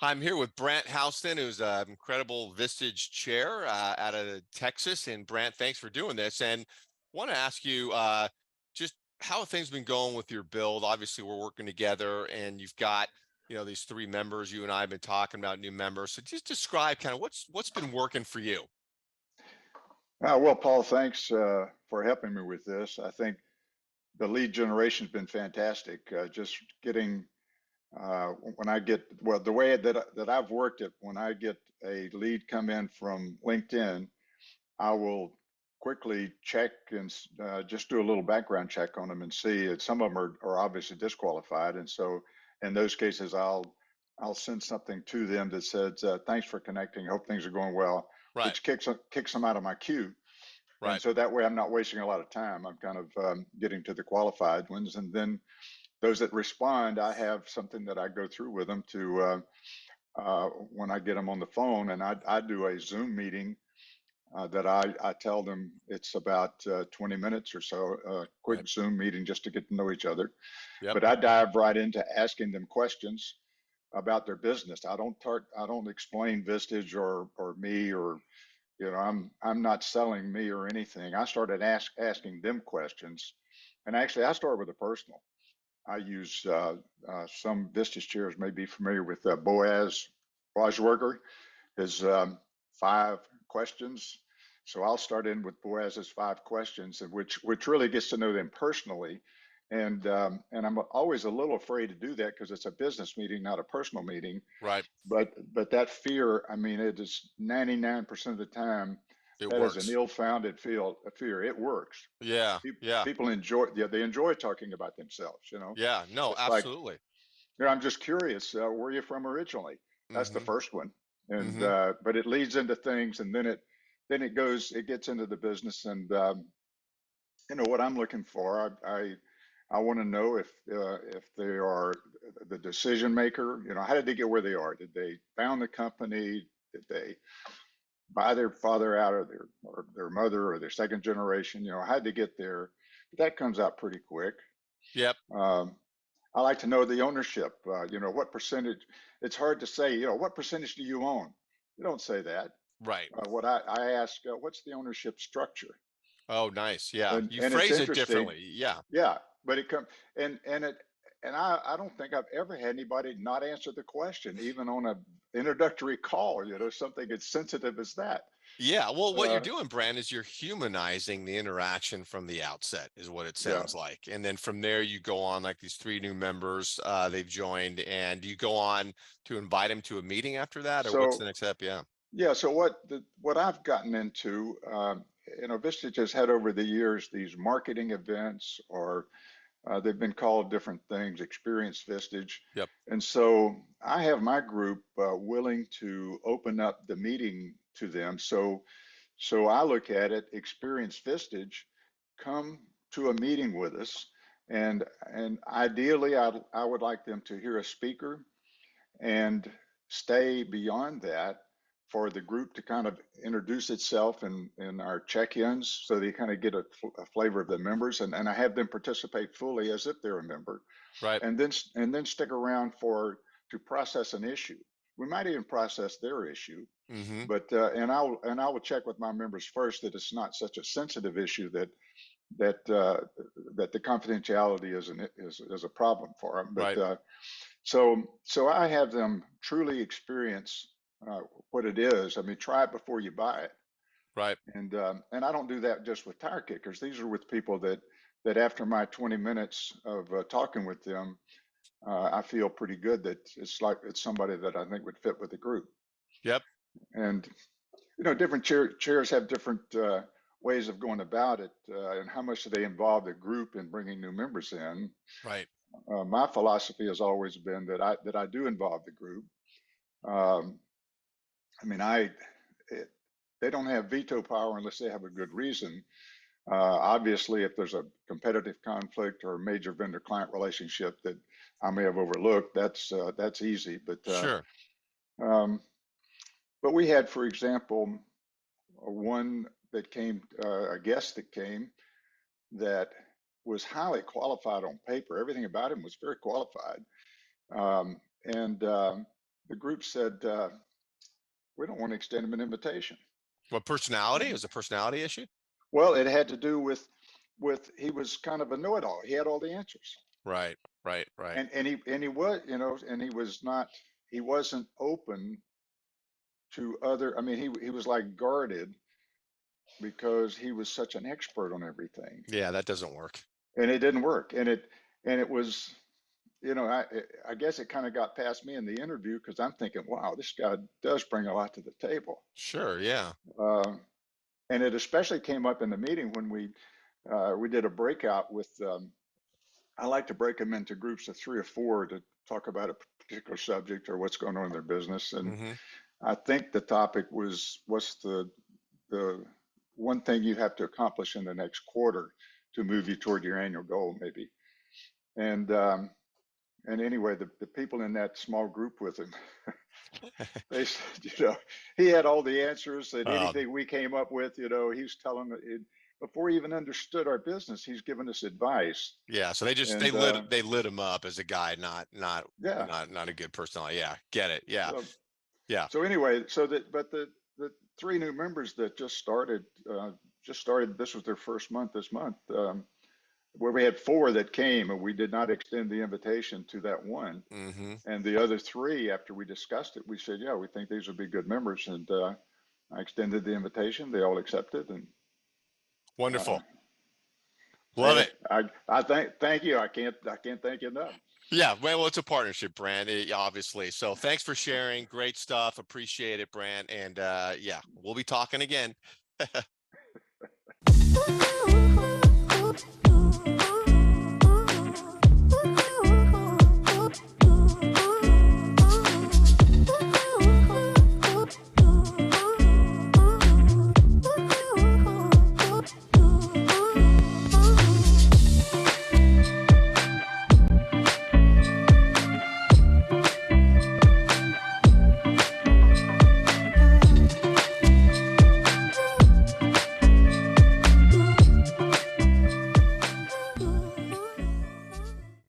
I'm here with Brant Houston, who's an incredible Vistage chair out of Texas. And Brant, thanks for doing this. And want to ask you just how have things been going with your build? Obviously, we're working together, and you've got these three members. You and I have been talking about new members. So just describe kind of what's been working for you. Well, Paul, thanks for helping me with this. I think the lead generation's been fantastic. Just getting when I get the way that I've worked it, when I get a lead come in from LinkedIn, I will quickly check and just do a little background check on them and see. Some of them are obviously disqualified, and so in those cases, I'll send something to them that says, "Thanks for connecting. Hope things are going well," Right, which kicks them out of my queue. And right. so that way I'm not wasting a lot of time. I'm kind of getting to the qualified ones. And then those that respond, I have something that I go through with them to when I get them on the phone, and I do a Zoom meeting that I tell them it's about 20 minutes or so, a Right. quick Zoom meeting just to get to know each other. Yep. But I dive right into asking them questions about their business. I don't explain Vistage or me or I'm not selling me or anything. I started asking them questions, and actually, I start with the personal. I use some Vistas chairs may be familiar with Boaz Wajwerger, his 5 questions. So I'll start in with Boaz's 5 questions, which really gets to know them personally. And I'm always a little afraid to do that because it's a business meeting, not a personal meeting. Right. But that fear, I mean, it is 99% of the time It that is an works. ill-founded fear. It works. Yeah. Yeah. People enjoy, yeah, they enjoy talking about themselves. Yeah. No, It's like, absolutely. I'm just curious, where are you from originally? That's the Mm-hmm. first one, and Mm-hmm. but it leads into things, and it gets into the business, and what I'm looking for. I want to know if they are the decision maker. How did they get where they are? Did they found the company? Did they buy their father out or their mother or their second generation? How did they get there? That comes out pretty quick. Yep. Um, I like to know the ownership. What percentage? It's hard to say. What percentage do you own? You don't say that. Right. What I ask, what's the ownership structure? Oh, nice. Yeah. You And it's phrase it interesting. differently. Yeah. Yeah, but it comes and it and I don't think I've ever had anybody not answer the question, even on a introductory call. Something as sensitive as that. Yeah. Well, what you're Uh, doing, Brand, is you're humanizing the interaction from the outset, is what it yeah. sounds like. And then from there, you go on like these three new members they've joined, and you go on to invite them to a meeting after that, or what's the So next step? Yeah. yeah. So what I've gotten into, Vistage has had over the years these marketing events, or they've been called different things, Experience Vistage. Yep. And so I have my group willing to open up the meeting to them. So I look at it, Experience Vistage, come to a meeting with us, and ideally I would like them to hear a speaker and stay beyond that for the group to kind of introduce itself in our check-ins so they kind of get a flavor of the members, and I have them participate fully as if they're a member, Right. and then stick around to process an issue. We might even process their issue, Mm-hmm. but I will check with my members first that it's not such a sensitive issue that the confidentiality is a problem for them. But Right. so I have them truly experience what it is. I mean, try it before you buy it. Right. And I don't do that just with tire kickers. These are with people that after my 20 minutes of talking with them, I feel pretty good that it's somebody that I think would fit with the group. Yep. And different chairs have different ways of going about it, and how much do they involve the group in bringing new members in. Right. My philosophy has always been that I do involve the group. Um, I mean, it, they don't have veto power unless they have a good reason. Obviously, if there's a competitive conflict or a major vendor-client relationship that I may have overlooked, that's easy. Sure. Um, but we had, for example, one that came, a guest that came that was highly qualified on paper. Everything about him was very qualified. And the group said, we don't want to extend him an invitation. What personality? It And was a personality issue? well, it had to do with he was kind of a know-it-all. He had all the answers. Right, right, right. And he was, and he wasn't open to other, I mean, he was like guarded because he was such an expert on everything, Yeah, that doesn't work. and it didn't work. And it was, I guess it kind of got past me in the interview because I'm thinking, wow, this guy does bring a lot to the table. Sure, yeah. Uh, and it especially came up in the meeting when we did a breakout with, I like to break them into groups of 3 or 4 to talk about a particular subject or what's going on in their business. And Hmm. I think the topic was what's the one thing you have to accomplish in the next quarter to move you toward your annual goal, maybe. And anyway, the people in that small group with him, they said, he had all the answers and Um, anything we came up with, he's telling it before he even understood our business, he's given us advice. yeah, so And they lit him up as a guy, yeah, not a good personality. Yeah, get it. Yeah, so yeah. so anyway, but the 3 new members that just started, this was their first month this month, where we had 4 that came and we did not extend the invitation to that one. Hmm. And the other 3, after we discussed it, we said, yeah, we think these would be good members. And I extended the invitation. They all accepted. And uh, Wonderful. Love hey, it. I thank you. I can't thank you enough. Yeah, well, it's a partnership, Brant, obviously. So thanks for sharing. Great stuff. Appreciate it, Brant. And yeah, we'll be talking again.